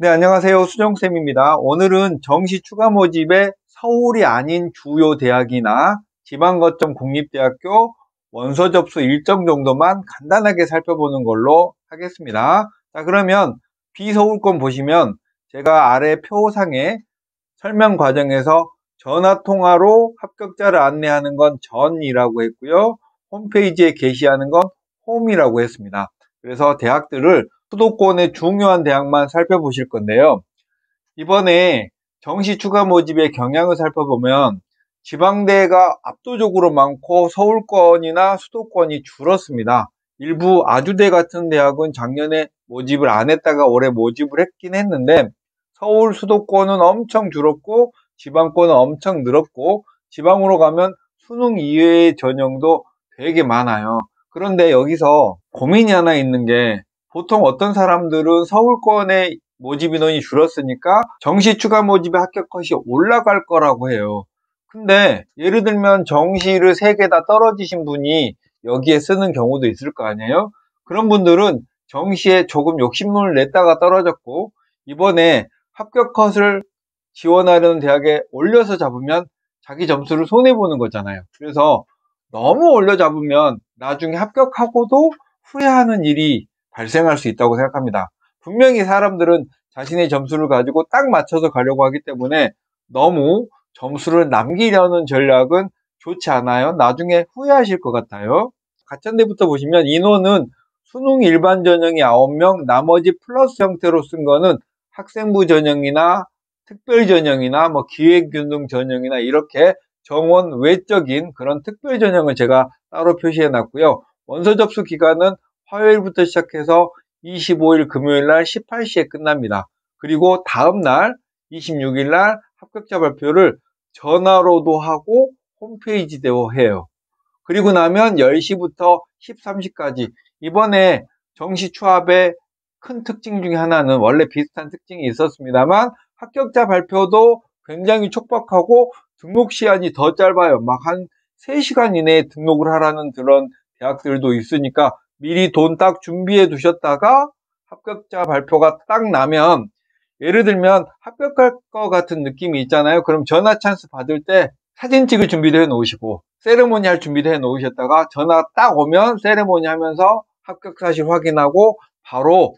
네, 안녕하세요. 수정쌤입니다. 오늘은 정시 추가 모집에 서울이 아닌 주요 대학이나 지방거점 국립대학교 원서 접수 일정 정도만 간단하게 살펴보는 걸로 하겠습니다. 자, 그러면 비서울권 보시면 제가 아래 표상에 설명 과정에서 전화통화로 합격자를 안내하는 건 전이라고 했고요. 홈페이지에 게시하는 건 홈이라고 했습니다. 그래서 대학들을 수도권의 중요한 대학만 살펴보실 건데요. 이번에 정시 추가 모집의 경향을 살펴보면 지방대가 압도적으로 많고 서울권이나 수도권이 줄었습니다. 일부 아주대 같은 대학은 작년에 모집을 안 했다가 올해 모집을 했긴 했는데 서울 수도권은 엄청 줄었고 지방권은 엄청 늘었고 지방으로 가면 수능 이외의 전형도 되게 많아요. 그런데 여기서 고민이 하나 있는 게 보통 어떤 사람들은 서울권의 모집 인원이 줄었으니까 정시 추가 모집의 합격 컷이 올라갈 거라고 해요. 근데 예를 들면 정시를 3개 다 떨어지신 분이 여기에 쓰는 경우도 있을 거 아니에요? 그런 분들은 정시에 조금 욕심을 냈다가 떨어졌고 이번에 합격 컷을 지원하려는 대학에 올려서 잡으면 자기 점수를 손해보는 거잖아요. 그래서 너무 올려 잡으면 나중에 합격하고도 후회하는 일이 발생할 수 있다고 생각합니다. 분명히 사람들은 자신의 점수를 가지고 딱 맞춰서 가려고 하기 때문에 너무 점수를 남기려는 전략은 좋지 않아요. 나중에 후회하실 것 같아요. 가천대부터 보시면 인원은 수능 일반 전형이 9명, 나머지 플러스 형태로 쓴 거는 학생부 전형이나 특별 전형이나 뭐 기획균등 전형이나 이렇게 정원 외적인 그런 특별 전형을 제가 따로 표시해 놨고요. 원서 접수 기간은 화요일부터 시작해서 25일 금요일 날 18시에 끝납니다. 그리고 다음 날 26일 날 합격자 발표를 전화로도 하고 홈페이지대로 해요. 그리고 나면 10시부터 13시까지 이번에 정시 추합의 큰 특징 중에 하나는 원래 비슷한 특징이 있었습니다만 합격자 발표도 굉장히 촉박하고 등록 시간이 더 짧아요. 막 한 3시간 이내에 등록을 하라는 그런 대학들도 있으니까 미리 돈 딱 준비해 두셨다가 합격자 발표가 딱 나면 예를 들면 합격할 것 같은 느낌이 있잖아요. 그럼 전화 찬스 받을 때 사진 찍을 준비도 해 놓으시고 세레모니 할 준비도 해 놓으셨다가 전화 딱 오면 세레모니 하면서 합격 사실 확인하고 바로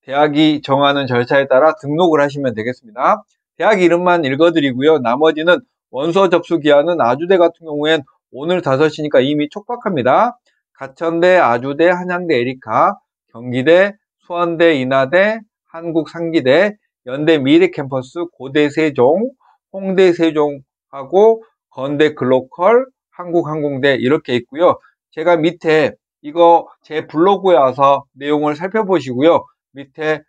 대학이 정하는 절차에 따라 등록을 하시면 되겠습니다. 대학 이름만 읽어드리고요. 나머지는 원서 접수 기한은 아주대 같은 경우엔 오늘 5시니까 이미 촉박합니다. 가천대, 아주대, 한양대 에리카, 경기대, 수원대, 인하대, 한국상기대, 연대 미래캠퍼스, 고대 세종, 홍대 세종하고 건대 글로컬, 한국항공대 이렇게 있고요. 제가 밑에 이거 제 블로그에 와서 내용을 살펴보시고요. 밑에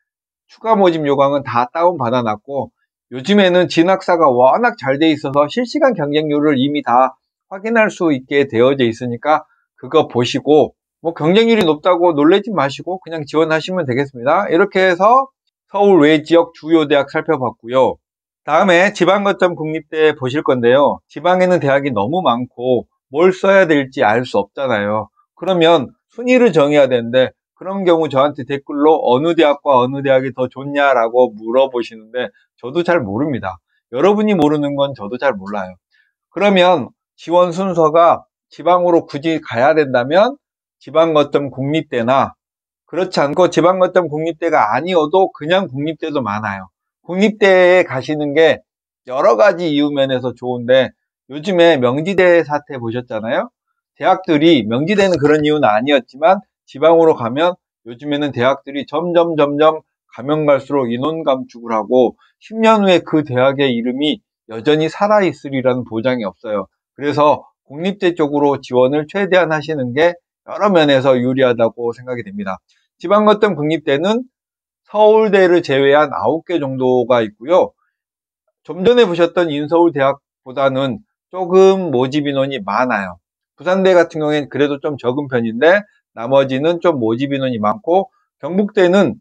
추가 모집 요강은 다 다운 받아놨고 요즘에는 진학사가 워낙 잘 돼 있어서 실시간 경쟁률을 이미 다 확인할 수 있게 되어져 있으니까 그거 보시고 뭐 경쟁률이 높다고 놀라지 마시고 그냥 지원하시면 되겠습니다. 이렇게 해서 서울 외 지역 주요 대학 살펴봤고요. 다음에 지방거점 국립대 보실 건데요. 지방에는 대학이 너무 많고 뭘 써야 될지 알 수 없잖아요. 그러면 순위를 정해야 되는데 그런 경우 저한테 댓글로 어느 대학과 어느 대학이 더 좋냐라고 물어보시는데 저도 잘 모릅니다. 여러분이 모르는 건 저도 잘 몰라요. 그러면 지원 순서가 지방으로 굳이 가야 된다면 지방거점 국립대나 그렇지 않고 지방거점 국립대가 아니어도 그냥 국립대도 많아요. 국립대에 가시는 게 여러 가지 이유 면에서 좋은데 요즘에 명지대 사태 보셨잖아요. 대학들이 명지대는 그런 이유는 아니었지만 지방으로 가면 요즘에는 대학들이 점점 가면 갈수록 인원 감축을 하고 10년 후에 그 대학의 이름이 여전히 살아있으리라는 보장이 없어요. 그래서 국립대 쪽으로 지원을 최대한 하시는 게 여러 면에서 유리하다고 생각이 됩니다. 지방거점 국립대는 서울대를 제외한 9개 정도가 있고요. 좀 전에 보셨던 인서울대학보다는 조금 모집 인원이 많아요. 부산대 같은 경우에는 그래도 좀 적은 편인데 나머지는 좀 모집 인원이 많고 경북대는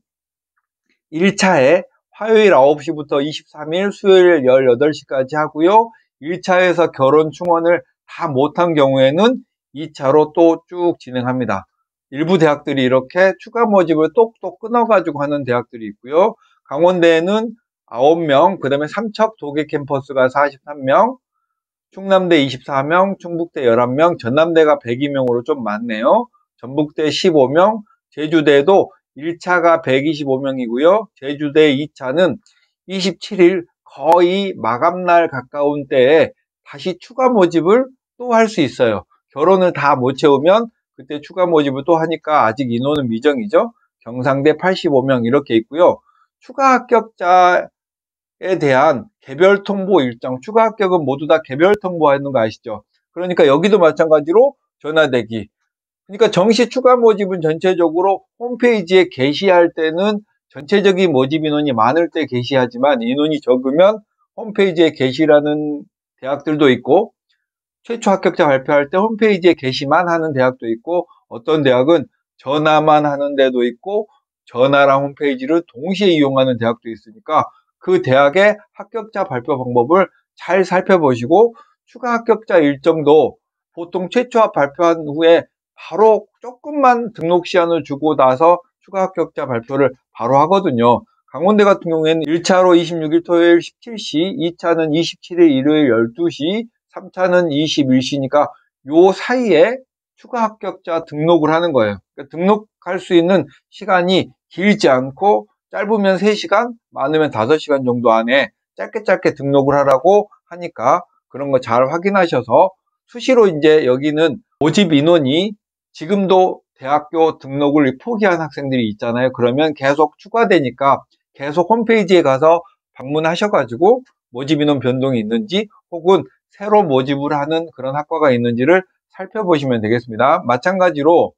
1차에 화요일 9시부터 23일 수요일 18시까지 하고요. 1차에서 결혼 충원을 다 못한 경우에는 2차로 또 쭉 진행합니다. 일부 대학들이 이렇게 추가 모집을 똑똑 끊어가지고 하는 대학들이 있고요. 강원대에는 9명, 그 다음에 삼척 도계 캠퍼스가 43명, 충남대 24명, 충북대 11명, 전남대가 102명으로 좀 많네요. 전북대 15명, 제주대도 1차가 125명이고요. 제주대 2차는 27일 거의 마감날 가까운 때에 다시 추가 모집을 또 할 수 있어요. 결혼을 다 못 채우면 그때 추가 모집을 또 하니까 아직 인원은 미정이죠. 경상대 85명 이렇게 있고요. 추가 합격자에 대한 개별 통보 일정, 추가 합격은 모두 다 개별 통보하는 거 아시죠? 그러니까 여기도 마찬가지로 전화대기. 그러니까 정시 추가 모집은 전체적으로 홈페이지에 게시할 때는 전체적인 모집 인원이 많을 때 게시하지만 인원이 적으면 홈페이지에 게시라는 대학들도 있고, 최초 합격자 발표할 때 홈페이지에 게시만 하는 대학도 있고, 어떤 대학은 전화만 하는 데도 있고 전화랑 홈페이지를 동시에 이용하는 대학도 있으니까 그 대학의 합격자 발표 방법을 잘 살펴보시고, 추가 합격자 일정도 보통 최초 합 발표한 후에 바로 조금만 등록 시간을 주고 나서 추가 합격자 발표를 바로 하거든요. 강원대 같은 경우에는 1차로 26일 토요일 17시, 2차는 27일 일요일 12시, 3차는 21시니까 요 사이에 추가 합격자 등록을 하는 거예요. 그러니까 등록할 수 있는 시간이 길지 않고 짧으면 3시간, 많으면 5시간 정도 안에 짧게 등록을 하라고 하니까 그런 거 잘 확인하셔서, 수시로 이제 여기는 모집 인원이 지금도 대학교 등록을 포기한 학생들이 있잖아요. 그러면 계속 추가되니까 계속 홈페이지에 가서 방문하셔가지고 모집 인원 변동이 있는지 혹은 새로 모집을 하는 그런 학과가 있는지를 살펴보시면 되겠습니다. 마찬가지로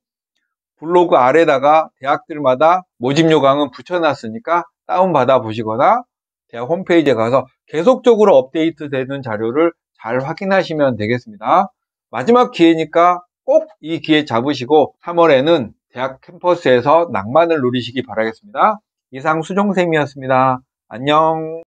블로그 아래다가 대학들마다 모집 요강은 붙여놨으니까 다운받아 보시거나 대학 홈페이지에 가서 계속적으로 업데이트 되는 자료를 잘 확인하시면 되겠습니다. 마지막 기회니까 꼭 이 기회 잡으시고 3월에는 대학 캠퍼스에서 낭만을 누리시기 바라겠습니다. 이상 수종쌤이었습니다. 안녕.